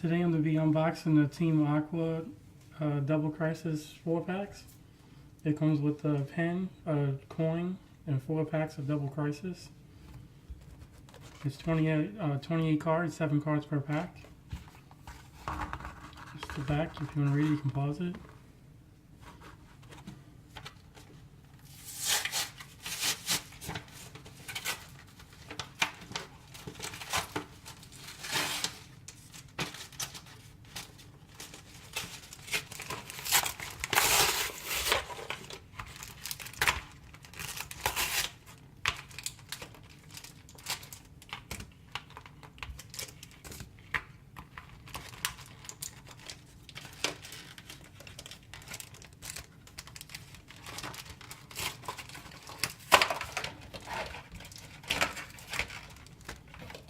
Today I'm going to be unboxing the Team Aqua Double Crisis 4-packs. It comes with a pen, a coin, and 4 packs of Double Crisis. It's 28 cards, 7 cards per pack. Just the back. If you want to read it, you can pause it.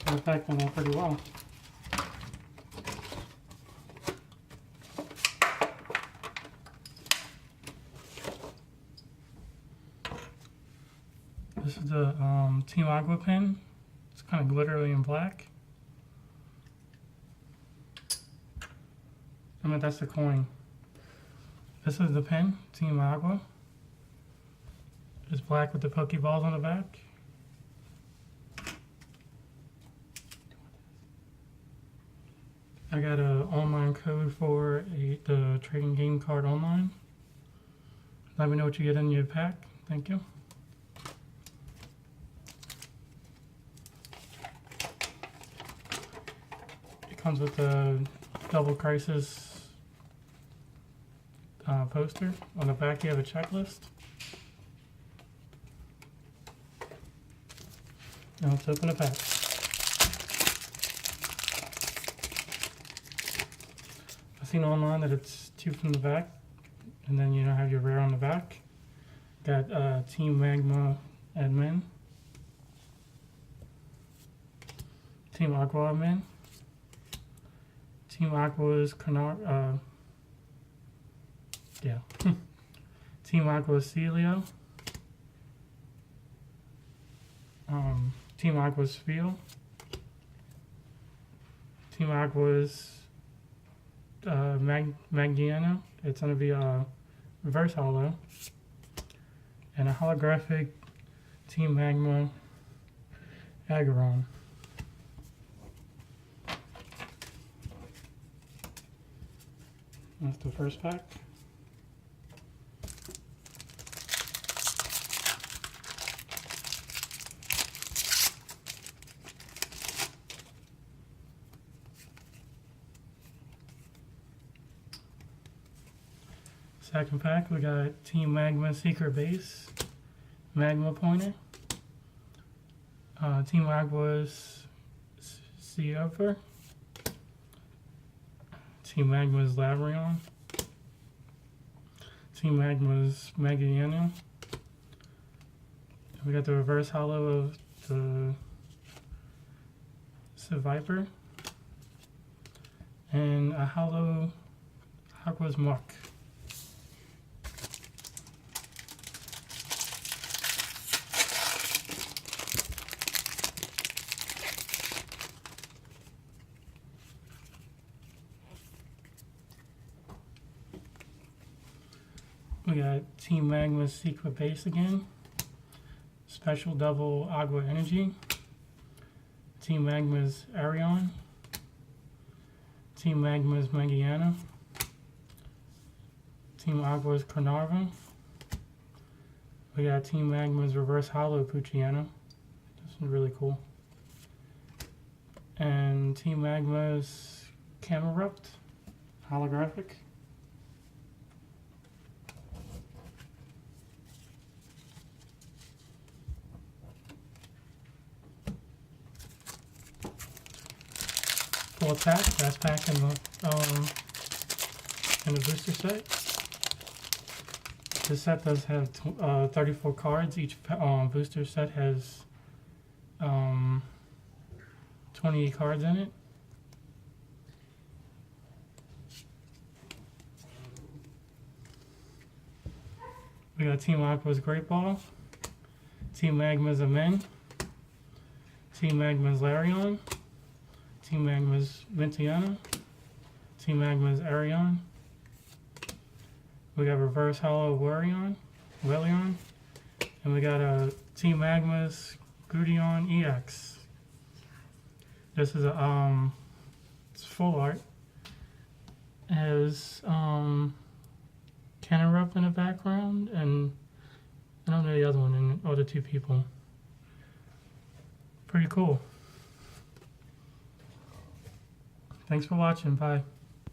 The pack went out pretty well. This is the Team Aqua pen. It's kind of glittery and black. That's the coin. This is the pen, Team Aqua. It's black with the Pokeballs on the back. I got an online code for the trading game card online. Let me know what you get in your pack. Thank you. It comes with a Double Crisis poster. On the back you have a checklist. Now let's open the pack. I've seen online that it's 2 from the back, and then you have your rare on the back. Got Team Magma admin, Team Aqua admin, Team Aqua's Team Aqua's Celio, Team Aqua's Feel, Team Aqua's Magiano. It's going to be a reverse holo, and a holographic Team Magma Agaron. That's the first pack. Second pack, we got Team Magma Secret Base, Magma Pointer, Team Aqua's Seover, Team Magma's Lavrion, Team Magma's Magiano. We got the reverse holo of the Viper, and a holo Aqua's Muck. We got Team Magma's Secret Base again, Special Double Agua Energy, Team Magma's Arion, Team Magma's Magiano, Team Aqua's Carnarvon. We got Team Magma's Reverse Holo Pucciano. This is really cool. And Team Magma's Camerupt holographic. Full pack, last pack in the booster set. This set does have 34 cards. Each booster set has 28 cards in it. We got Team Aqua's Great Ball, Team Magma's Amen, Team Magma's Larion, Team Magma's Ventiana, Team Magma's Arion. We got Reverse Hollow Warion, and we got Team Magma's Grudion EX. This is a it's full art. It has Cannerup in the background, and I don't know the other one, and other two people. Pretty cool. Thanks for watching. Bye.